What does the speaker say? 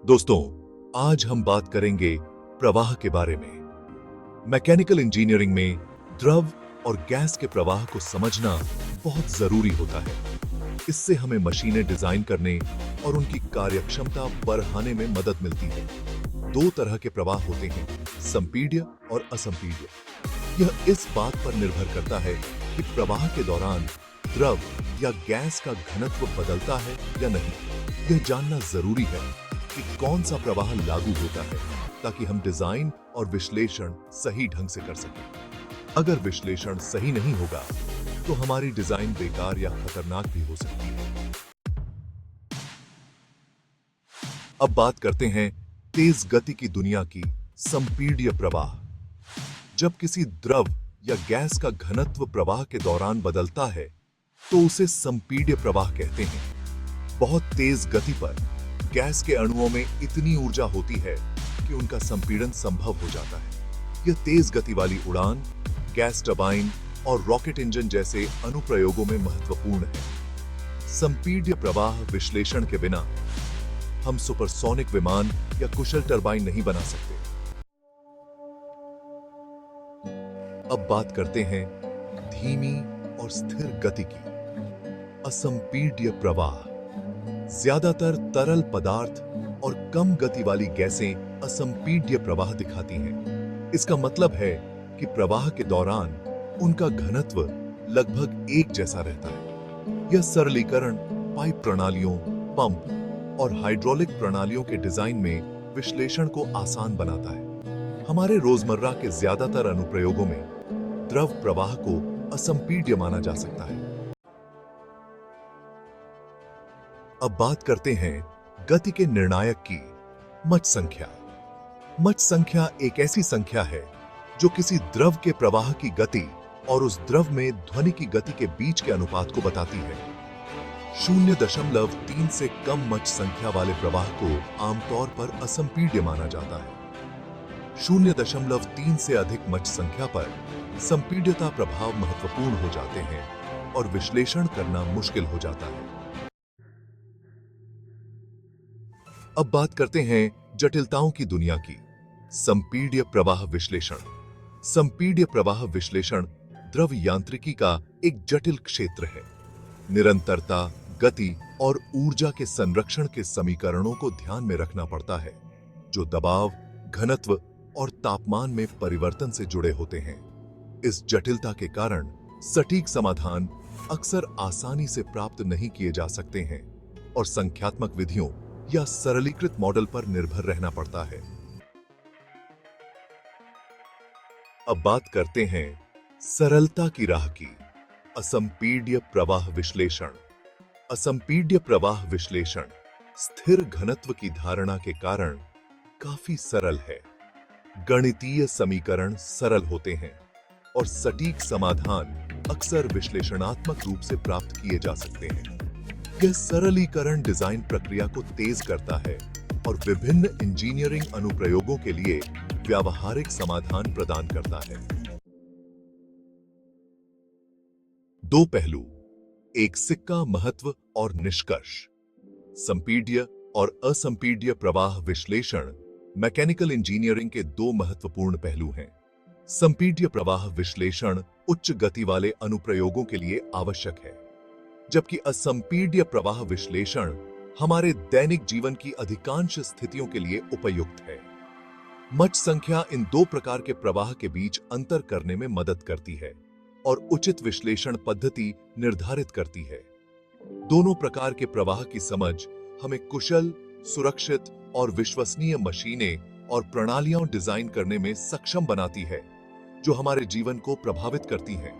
दोस्तों, आज हम बात करेंगे प्रवाह के बारे में। मैकेनिकल इंजीनियरिंग में द्रव और गैस के प्रवाह को समझना बहुत जरूरी होता है। इससे हमें मशीनें डिजाइन करने और उनकी कार्यक्षमता बढ़ाने में मदद मिलती है। दो तरह के प्रवाह होते हैं, संपीड्य और असंपीड्य। यह इस बात पर निर्भर करता है कि प्रवाह के दौरान द्रव या गैस का घनत्व बदलता है या नहीं। यह जानना जरूरी है कि कौन सा प्रवाह लागू होता है, ताकि हम डिजाइन और विश्लेषण सही ढंग से कर सकें। अगर विश्लेषण सही नहीं होगा तो हमारी डिजाइन बेकार या खतरनाक भी हो सकती है। अब बात करते हैं तेज गति की दुनिया की संपीड्य प्रवाह। जब किसी द्रव या गैस का घनत्व प्रवाह के दौरान बदलता है तो उसे संपीड्य प्रवाह कहते हैं। बहुत तेज गति पर गैस के अणुओं में इतनी ऊर्जा होती है कि उनका संपीड़न संभव हो जाता है। यह तेज गति वाली उड़ान गैस टरबाइन और रॉकेट इंजन जैसे अनुप्रयोगों में महत्वपूर्ण है। संपीड्य प्रवाह विश्लेषण के बिना हम सुपरसोनिक विमान या कुशल टरबाइन नहीं बना सकते। अब बात करते हैं धीमी और स्थिर गति की। असंपीड्य प्रवाह। ज्यादातर तरल पदार्थ और कम गति वाली गैसें असंपीड्य प्रवाह दिखाती हैं। इसका मतलब है कि प्रवाह के दौरान उनका घनत्व लगभग एक जैसा रहता है। यह सरलीकरण पाइप प्रणालियों, पंप और हाइड्रोलिक प्रणालियों के डिजाइन में विश्लेषण को आसान बनाता है। हमारे रोजमर्रा के ज्यादातर अनुप्रयोगों में द्रव प्रवाह को असंपीड्य माना जा सकता है। अब बात करते हैं गति के निर्णायक की, मच संख्या। मच संख्या एक ऐसी संख्या है जो किसी द्रव के प्रवाह की गति और उस द्रव में ध्वनि की गति के बीच के अनुपात को बताती है। 0.3 से कम मच संख्या वाले प्रवाह को आमतौर पर असंपीड्य माना जाता है। 0.3 से अधिक मच संख्या पर संपीड्यता प्रभाव महत्वपूर्ण हो जाते हैं और विश्लेषण करना मुश्किल हो जाता है। अब बात करते हैं जटिलताओं की दुनिया की, संपीड्य प्रवाह विश्लेषण। संपीड्य प्रवाह विश्लेषण द्रव यांत्रिकी का एक जटिल क्षेत्र है। निरंतरता, गति और ऊर्जा के संरक्षण के समीकरणों को ध्यान में रखना पड़ता है, जो दबाव, घनत्व और तापमान में परिवर्तन से जुड़े होते हैं। इस जटिलता के कारण सटीक समाधान अक्सर आसानी से प्राप्त नहीं किए जा सकते हैं और संख्यात्मक विधियों या सरलीकृत मॉडल पर निर्भर रहना पड़ता है। अब बात करते हैं सरलता की राह की, असंपीड्य प्रवाह विश्लेषण। असंपीड्य प्रवाह विश्लेषण स्थिर घनत्व की धारणा के कारण काफी सरल है। गणितीय समीकरण सरल होते हैं और सटीक समाधान अक्सर विश्लेषणात्मक रूप से प्राप्त किए जा सकते हैं। यह सरलीकरण डिजाइन प्रक्रिया को तेज करता है और विभिन्न इंजीनियरिंग अनुप्रयोगों के लिए व्यावहारिक समाधान प्रदान करता है। दो पहलू, एक सिक्का महत्व और निष्कर्ष। संपीड्य और असंपीड्य प्रवाह विश्लेषण मैकेनिकल इंजीनियरिंग के दो महत्वपूर्ण पहलू हैं। संपीड्य प्रवाह विश्लेषण उच्च गति वाले अनुप्रयोगों के लिए आवश्यक है, जबकि असंपीड्य प्रवाह विश्लेषण हमारे दैनिक जीवन की अधिकांश स्थितियों के लिए उपयुक्त है। मच संख्या इन दो प्रकार के प्रवाह के बीच अंतर करने में मदद करती है और उचित विश्लेषण पद्धति निर्धारित करती है। दोनों प्रकार के प्रवाह की समझ हमें कुशल, सुरक्षित और विश्वसनीय मशीनें और प्रणालियां डिजाइन करने में सक्षम बनाती है, जो हमारे जीवन को प्रभावित करती हैं।